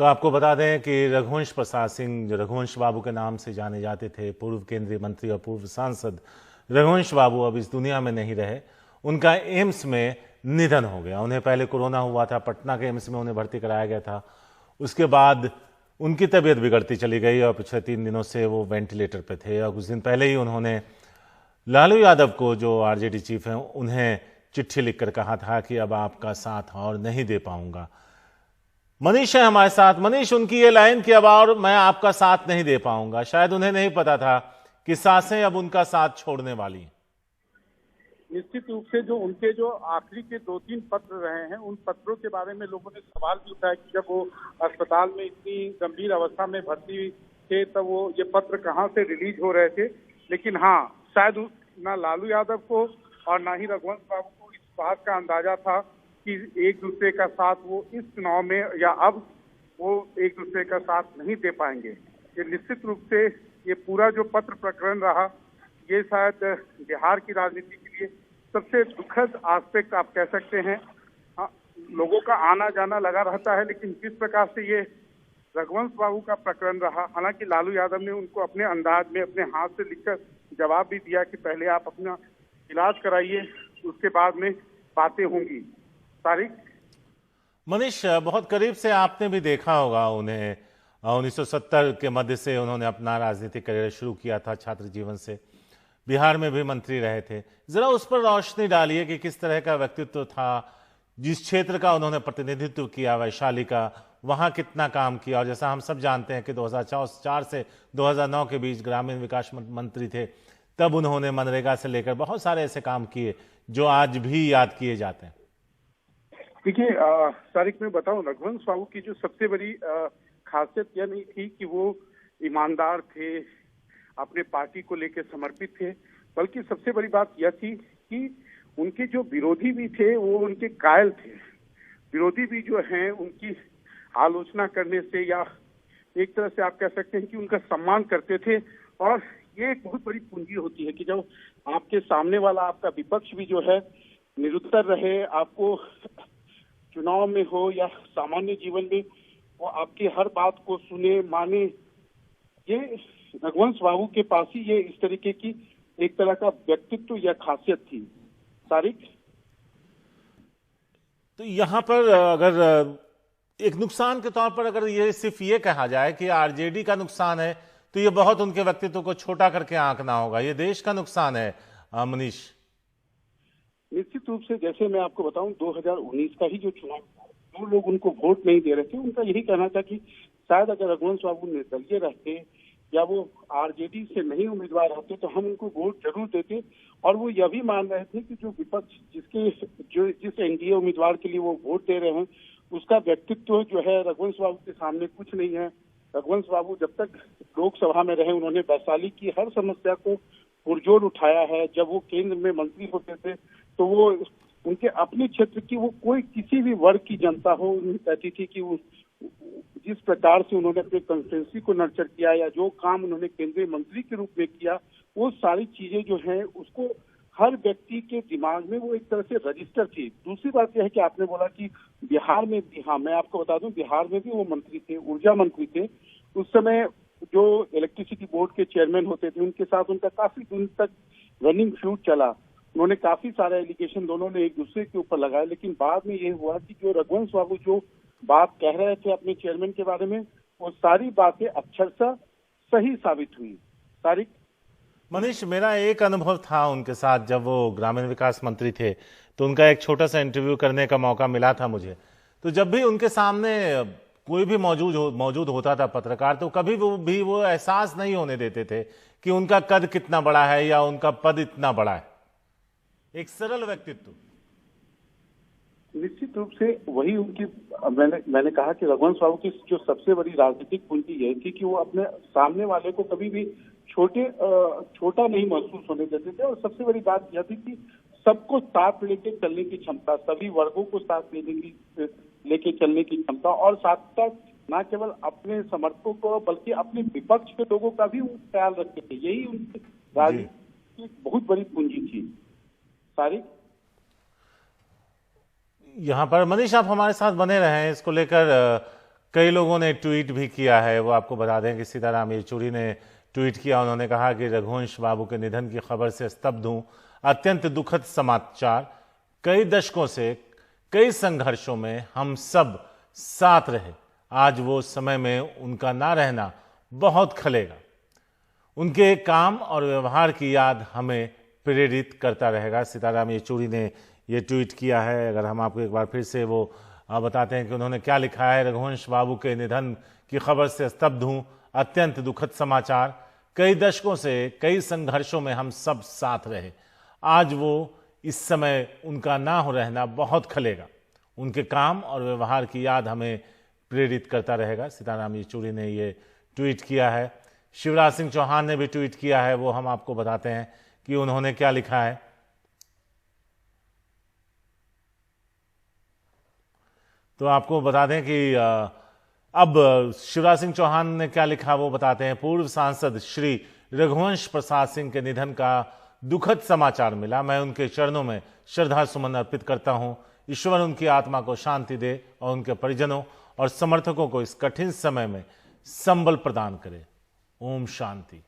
तो आपको बता दें कि रघुवंश प्रसाद सिंह, जो रघुवंश बाबू के नाम से जाने जाते थे, पूर्व केंद्रीय मंत्री और पूर्व सांसद रघुवंश बाबू अब इस दुनिया में नहीं रहे। उनका एम्स में निधन हो गया। उन्हें पहले कोरोना हुआ था, पटना के एम्स में उन्हें भर्ती कराया गया था। उसके बाद उनकी तबीयत बिगड़ती चली गई और पिछले 3 दिनों से वो वेंटिलेटर पे थे। और कुछ दिन पहले ही उन्होंने लालू यादव को, जो आरजेडी चीफ हैं, उन्हें चिट्ठी लिखकर कहा था कि अब आपका साथ और नहीं दे पाऊंगा। मनीष है हमारे साथ। मनीष, उनकी ये लाइन कि अब और मैं आपका साथ नहीं दे पाऊंगा, शायद उन्हें नहीं पता था कि सांसें अब उनका साथ छोड़ने वाली। निश्चित रूप से जो उनके जो आखिरी के 2-3 पत्र रहे हैं, उन पत्रों के बारे में लोगों ने सवाल भी उठाया कि जब वो अस्पताल में इतनी गंभीर अवस्था में भर्ती थे तब वो ये पत्र कहाँ से रिलीज हो रहे थे। लेकिन हाँ, शायद ना लालू यादव को और ना ही रघुवंश बाबू को इस बात का अंदाजा था कि एक दूसरे का साथ वो इस चुनाव में या अब वो एक दूसरे का साथ नहीं दे पाएंगे। ये निश्चित रूप से ये पूरा जो पत्र प्रकरण रहा, ये शायद बिहार की राजनीति के लिए सबसे दुखद एस्पेक्ट आप कह सकते हैं। लोगों का आना जाना लगा रहता है, लेकिन जिस प्रकार से ये रघुवंश बाबू का प्रकरण रहा, हालांकि लालू यादव ने उनको अपने अंदाज में अपने हाथ से लिखकर जवाब भी दिया कि पहले आप अपना इलाज कराइए, उसके बाद में बातें होंगी। तारीख मनीष, बहुत करीब से आपने भी देखा होगा उन्हें। 1970 के मध्य से उन्होंने अपना राजनीतिक करियर शुरू किया था, छात्र जीवन से। बिहार में भी मंत्री रहे थे। जरा उस पर रोशनी डालिए कि किस तरह का व्यक्तित्व था, जिस क्षेत्र का उन्होंने प्रतिनिधित्व किया, वैशाली का, वहां कितना काम किया। और जैसा हम सब जानते हैं कि 2004 से 2009 के बीच ग्रामीण विकास मंत्री थे, तब उन्होंने मनरेगा से लेकर बहुत सारे ऐसे काम किए जो आज भी याद किए जाते हैं। देखिए तारिक, मैं बताऊं, रघुवंश बाबू की जो सबसे बड़ी खासियत यह नहीं थी कि वो ईमानदार थे, अपने पार्टी को लेकर समर्पित थे, बल्कि सबसे बड़ी बात यह थी कि उनके जो विरोधी भी थे वो उनके कायल थे। विरोधी भी जो हैं उनकी आलोचना करने से या एक तरह से आप कह सकते हैं कि उनका सम्मान करते थे। और ये एक बहुत बड़ी पूंजी होती है कि जब आपके सामने वाला आपका विपक्ष भी जो है निरुत्तर रहे, आपको चुनाव में हो या सामान्य जीवन में, वो आपकी हर बात को सुने, माने। ये रघुवंश बाबू के पास ही ये इस तरीके की एक तरह का व्यक्तित्व या खासियत थी। तारिक, तो यहाँ पर अगर एक नुकसान के तौर पर अगर ये सिर्फ ये कहा जाए कि आरजेडी का नुकसान है, तो ये बहुत उनके व्यक्तित्व को छोटा करके आंकना होगा। ये देश का नुकसान है। मनीष, निश्चित रूप से जैसे मैं आपको बताऊं, 2019 का ही जो चुनाव था, जो लोग उनको वोट नहीं दे रहे थे, उनका यही कहना था कि शायद अगर रघुवंश बाबू निर्दलीय रहते या वो आरजेडी से नहीं उम्मीदवार रहते तो हम उनको वोट जरूर देते। और वो यह भी मान रहे थे कि जो विपक्ष जिस एनडीए उम्मीदवार के लिए वो वोट दे रहे हैं, उसका व्यक्तित्व जो है रघुवंश बाबू के सामने कुछ नहीं है। रघुवंश बाबू जब तक लोकसभा में रहे, उन्होंने वैशाली की हर समस्या को पुरजोर उठाया है। जब वो केंद्र में मंत्री होते थे तो वो उनके अपने क्षेत्र की, वो कोई किसी भी वर्ग की जनता हो, कहती थी कि वो जिस प्रकार से उन्होंने अपने कंस्टिट्यूंसी को नर्चर किया या जो काम उन्होंने केंद्रीय मंत्री के रूप में किया, वो सारी चीजें जो हैं उसको हर व्यक्ति के दिमाग में वो एक तरह से रजिस्टर थी। दूसरी बात यह है कि आपने बोला कि बिहार में भी, हाँ मैं आपको बता दूं, बिहार में भी वो मंत्री थे, ऊर्जा मंत्री थे। उस समय जो इलेक्ट्रिसिटी बोर्ड के चेयरमैन होते थे, उनके साथ उनका काफी दिन तक रनिंग फ्यूड चला। उन्होंने काफी सारे एलिगेशन दोनों ने एक दूसरे के ऊपर लगाए, लेकिन बाद में ये हुआ कि जो रघुवंश बाबू जो बात कह रहे थे अपने चेयरमैन के बारे में, वो सारी बातें अक्षरशः सही साबित हुई। तारिक, मनीष, मेरा एक अनुभव था उनके साथ जब वो ग्रामीण विकास मंत्री थे, तो उनका एक छोटा सा इंटरव्यू करने का मौका मिला था मुझे। तो जब भी उनके सामने कोई भी मौजूद होता था पत्रकार, तो कभी वो एहसास नहीं होने देते थे कि उनका कद कितना बड़ा है या उनका पद इतना बड़ा है। एक सरल व्यक्तित्व। निश्चित रूप से वही उनकी, मैंने कहा कि रघुवंश बाबू की जो सबसे बड़ी राजनीतिक पूंजी यही थी कि वो अपने सामने वाले को कभी भी छोटा नहीं महसूस होने देते थे। और सबसे बड़ी बात यह थी कि सबको साथ लेके चलने की क्षमता, सभी वर्गों को साथ लेके चलने की क्षमता, और साथ साथ न केवल अपने समर्थकों को बल्कि अपने विपक्ष के लोगों का भी वो ख्याल रखते थे। यही उनकी राजनीति की बहुत बड़ी पूंजी थी। तारिक, यहाँ पर मनीष, आप हमारे साथ बने रहें। इसको लेकर कई लोगों ने ट्वीट भी किया है। वो आपको बता दें कि सीताराम येचुरी ने ट्वीट किया। उन्होंने कहा कि रघुवंश बाबू के निधन की खबर से स्तब्ध हूं, अत्यंत दुखद समाचार। कई दशकों से कई संघर्षों में हम सब साथ रहे, आज वो समय में उनका ना रहना बहुत खलेगा। उनके काम और व्यवहार की याद हमें प्रेरित करता रहेगा। सीताराम येचुरी ने ये ट्वीट किया है। अगर हम आपको एक बार फिर से वो बताते हैं कि उन्होंने क्या लिखा है। रघुवंश बाबू के निधन की खबर से स्तब्ध हूं, अत्यंत दुखद समाचार। कई दशकों से कई संघर्षों में हम सब साथ रहे, आज वो इस समय उनका ना हो रहना बहुत खलेगा। उनके काम और व्यवहार की याद हमें प्रेरित करता रहेगा। सीताराम येचुरी ने ये ट्वीट किया है। शिवराज सिंह चौहान ने भी ट्वीट किया है। वो हम आपको बताते हैं कि उन्होंने क्या लिखा है। तो आपको बता दें कि अब शिवराज सिंह चौहान ने क्या लिखा वो बताते हैं। पूर्व सांसद श्री रघुवंश प्रसाद सिंह के निधन का दुखद समाचार मिला। मैं उनके चरणों में श्रद्धा सुमन अर्पित करता हूं। ईश्वर उनकी आत्मा को शांति दे और उनके परिजनों और समर्थकों को इस कठिन समय में संबल प्रदान करे। ओम शांति।